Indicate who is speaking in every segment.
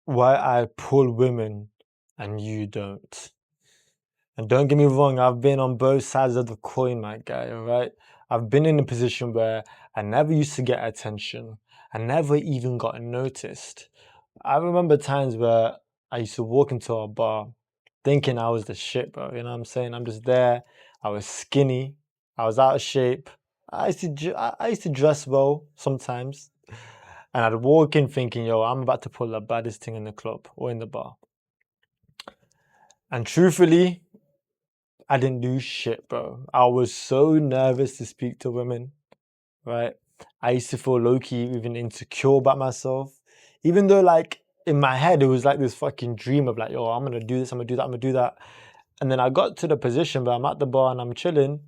Speaker 1: why I pull women and you don't. And don't get me wrong, I've been on both sides of the coin, my guy, all right? I've been in a position where I never used to get attention. I never even got noticed. I remember times where I used to walk into a bar thinking I was the shit, bro. You know what I'm saying? I'm just there. I was skinny. I was out of shape. I used to dress well sometimes. And I'd walk in thinking, yo, I'm about to pull the baddest thing in the club or in the bar. And truthfully, I didn't do shit, bro. I was so nervous to speak to women, right? I used to feel low-key even insecure about myself. Even though like in my head it was like this fucking dream of like, yo, I'm gonna do this, I'm gonna do that, I'm gonna do that. And then I got to the position where I'm at the bar and I'm chilling.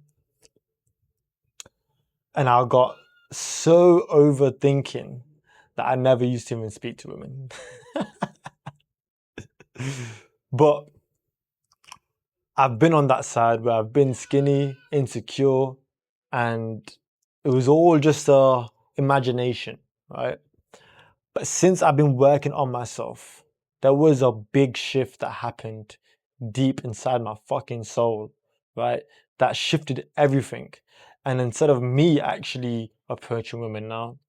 Speaker 1: And I got so overthinking that I never used to even speak to women. But I've been on that side where I've been skinny, insecure, and it was all just a imagination, right? But since I've been working on myself, there was a big shift that happened deep inside my fucking soul, right? That shifted everything. And instead of me actually approaching women now,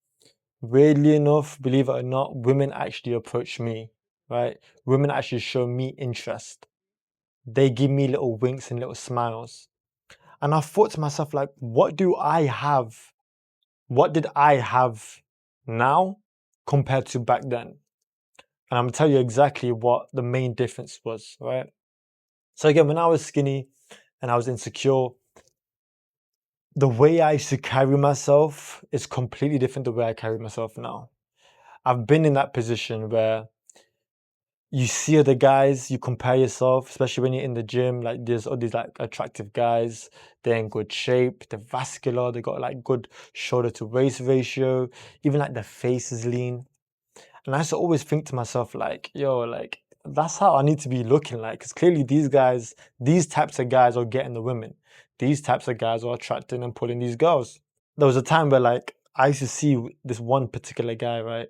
Speaker 1: weirdly enough, believe it or not, women actually approach me, right? Women actually show me interest. They give me little winks and little smiles. And I thought to myself, like, what do I have? What did I have now compared to back then? And I'm gonna tell you exactly what the main difference was, right? So again, when I was skinny and I was insecure, the way I used to carry myself is completely different the way I carry myself now. I've been in that position where you see other guys, you compare yourself, especially when you're in the gym, like there's all these like attractive guys, they're in good shape, they're vascular, they got like good shoulder to waist ratio, even like their face is lean. And I used to always think to myself, like, yo, like, that's how I need to be looking like. Because clearly these guys, these types of guys are getting the women. These types of guys are attracting and pulling these girls. There was a time where like I used to see this one particular guy, right?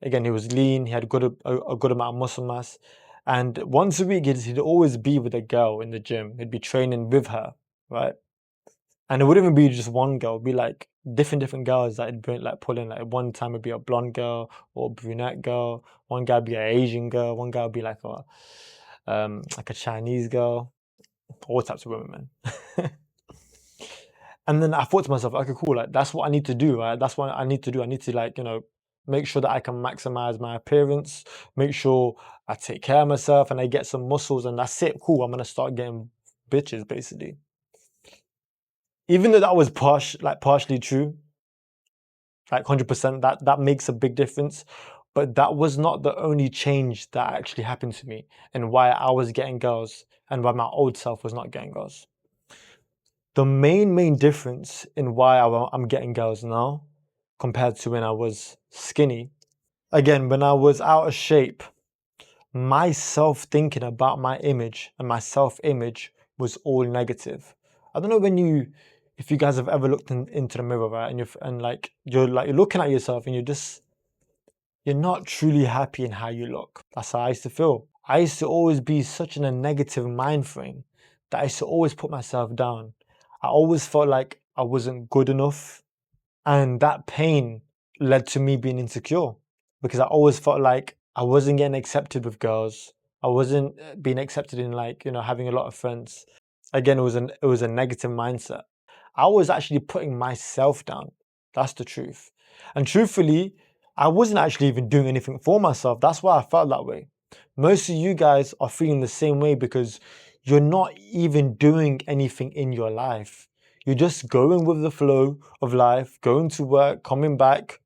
Speaker 1: Again, he was lean, he had a good amount of muscle mass. And once a week, he'd always be with a girl in the gym. He'd be training with her, right? And it wouldn't even be just one girl, it'd be like different girls that it'd bring, like pulling. Like one time it'd be a blonde girl or a brunette girl, one guy would be an Asian girl, one guy would be like a Chinese girl, all types of women, man. And then I thought to myself, okay, cool, like that's what I need to do, right? That's what I need to do. I need to like, make sure that I can maximize my appearance, make sure I take care of myself and I get some muscles and that's it. Cool, I'm gonna start getting bitches basically. Even though that was partially true, like 100%, that makes a big difference. But that was not the only change that actually happened to me and why I was getting girls and why my old self was not getting girls. The main difference in why I'm getting girls now compared to when I was skinny, again, when I was out of shape, my self-thinking about my image and my self-image was all negative. I don't know if you guys have ever looked into the mirror, right? And you're looking at yourself and you're not truly happy in how you look. That's how I used to feel. I used to always be such in a negative mind frame that I used to always put myself down. I always felt like I wasn't good enough. And that pain led to me being insecure because I always felt like I wasn't getting accepted with girls. I wasn't being accepted in having a lot of friends. Again, it was a negative mindset. I was actually putting myself down. That's the truth. And truthfully, I wasn't actually even doing anything for myself. That's why I felt that way. Most of you guys are feeling the same way because you're not even doing anything in your life. You're just going with the flow of life, going to work, coming back,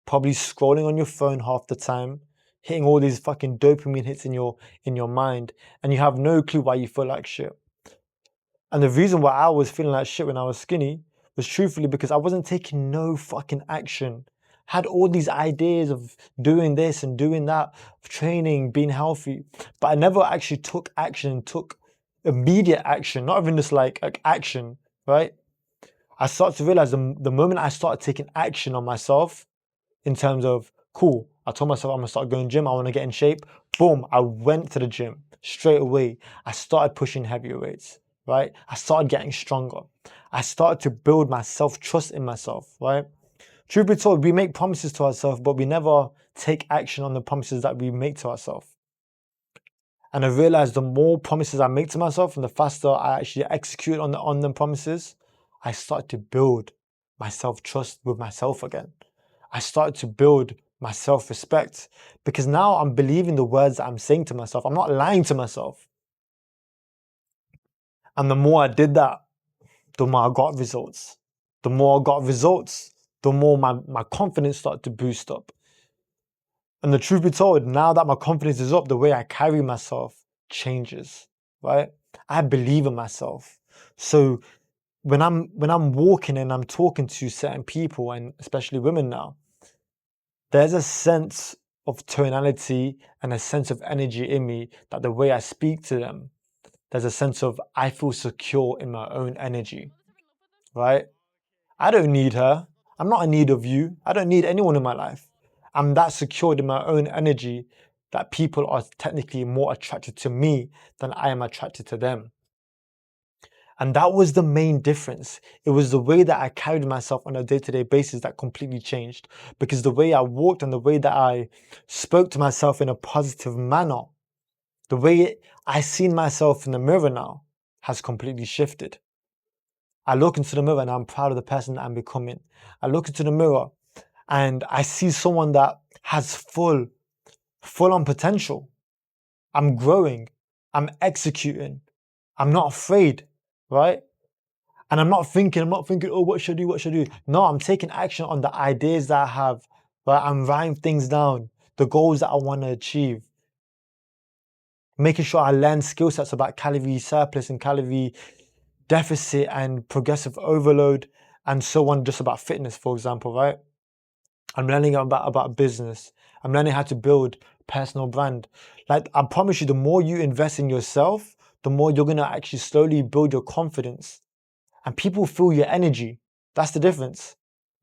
Speaker 1: probably scrolling on your phone half the time, hitting all these fucking dopamine hits in your mind, and you have no clue why you feel like shit. And the reason why I was feeling like shit when I was skinny was truthfully because I wasn't taking no fucking action. Had all these ideas of doing this and doing that, of training, being healthy, but I never actually took action, took immediate action, not even just like action, right? I started to realize the moment I started taking action on myself in terms of, cool, I told myself I'm gonna start going gym. I want to get in shape. Boom! I went to the gym straight away. I started pushing heavier weights. Right? I started getting stronger. I started to build my self-trust in myself. Right? Truth be told, we make promises to ourselves, but we never take action on the promises that we make to ourselves. And I realized the more promises I make to myself and the faster I actually execute on them promises, I started to build my self-trust with myself again. I started to build my self-respect because now I'm believing the words that I'm saying to myself. I'm not lying to myself. And the more I did that, the more I got results. The more I got results, the more my confidence started to boost up. And the truth be told, now that my confidence is up, the way I carry myself changes, right? I believe in myself. So when I'm walking and I'm talking to certain people, and especially women now, there's a sense of tonality and a sense of energy in me that the way I speak to them, there's a sense of I feel secure in my own energy, right? I don't need her. I'm not in need of you. I don't need anyone in my life. I'm that secured in my own energy that people are technically more attracted to me than I am attracted to them. And that was the main difference. It was the way that I carried myself on a day-to-day basis that completely changed. Because the way I walked and the way that I spoke to myself in a positive manner, the way I seen myself in the mirror now has completely shifted. I look into the mirror and I'm proud of the person that I'm becoming. I look into the mirror and I see someone that has full on potential. I'm growing. I'm executing. I'm not afraid, right? And I'm not thinking, oh, what should I do? What should I do? No, I'm taking action on the ideas that I have, right? I'm writing things down, the goals that I want to achieve. Making sure I learn skill sets about calorie surplus and calorie deficit and progressive overload and so on, just about fitness, for example, right? I'm learning about business. I'm learning how to build personal brand. Like, I promise you, the more you invest in yourself, the more you're going to actually slowly build your confidence. And people feel your energy. That's the difference.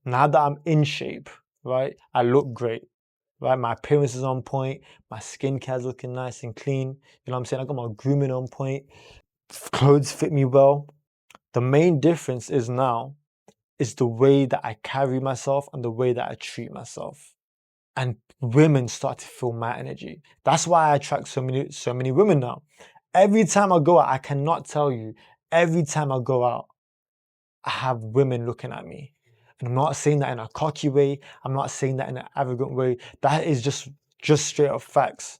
Speaker 1: Now that I'm in shape, right? I look great, right? My appearance is on point. My skincare's looking nice and clean. You know what I'm saying? I got my grooming on point. Clothes fit me well. The main difference is now is the way that I carry myself and the way that I treat myself. And women start to feel my energy. That's why I attract so many women now. Every time I go out, I cannot tell you, every time I go out, I have women looking at me. And I'm not saying that in a cocky way. I'm not saying that in an arrogant way. That is just straight up facts.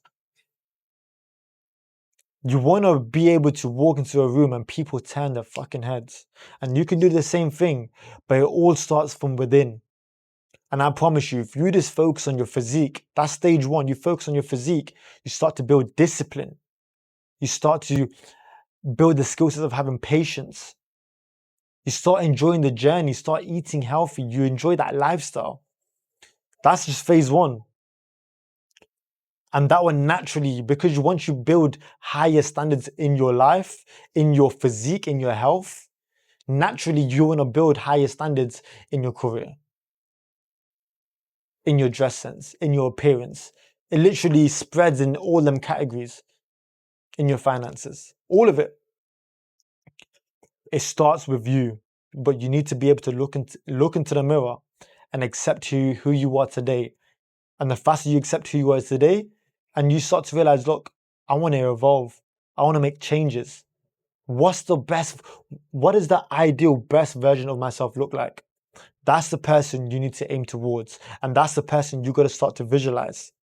Speaker 1: You want to be able to walk into a room and people turn their fucking heads. And you can do the same thing, but it all starts from within. And I promise you, if you just focus on your physique, that's stage one. You focus on your physique, you start to build discipline. You start to build the skill sets of having patience. You start enjoying the journey, start eating healthy. You enjoy that lifestyle. That's just phase one. And that one naturally, because once you build higher standards in your life, in your physique, in your health, naturally you want to build higher standards in your career, in your dress sense, in your appearance. It literally spreads in all them categories, in your finances, all of it. It starts with you, but you need to be able to look into the mirror and accept who you are today. And the faster you accept who you are today, and you start to realize, look, I want to evolve. I want to make changes. What is the ideal best version of myself look like? That's the person you need to aim towards. And that's the person you got to start to visualize.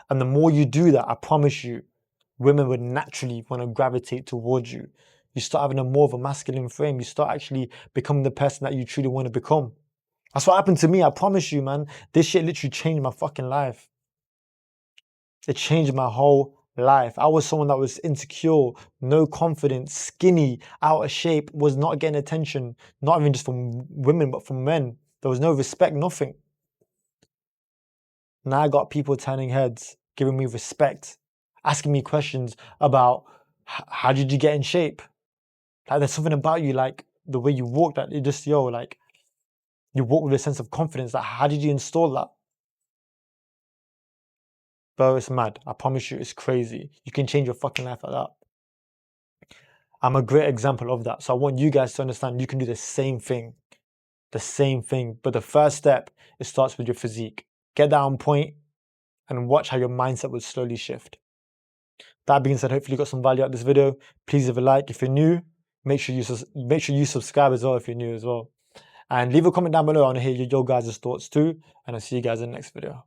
Speaker 1: And the more you do that, I promise you, women would naturally want to gravitate towards you. You start having more of a masculine frame. You start actually becoming the person that you truly want to become. That's what happened to me. I promise you, man. This shit literally changed my fucking life. It changed my whole life. I was someone that was insecure, no confidence, skinny, out of shape, was not getting attention, not even just from women, but from men. There was no respect, nothing. Now I got people turning heads, giving me respect, asking me questions about how did you get in shape? Like, there's something about you, like the way you walk, that it just, like you walk with a sense of confidence. Like, how did you install that? Bro, it's mad. I promise you, it's crazy. You can change your fucking life like that. I'm a great example of that. So I want you guys to understand you can do the same thing. The same thing. But the first step, it starts with your physique. Get that on point and watch how your mindset will slowly shift. That being said, hopefully you got some value out of this video. Please leave a like. If you're new, make sure you subscribe as well if you're new as well. And leave a comment down below. I want to hear your guys' thoughts too. And I'll see you guys in the next video.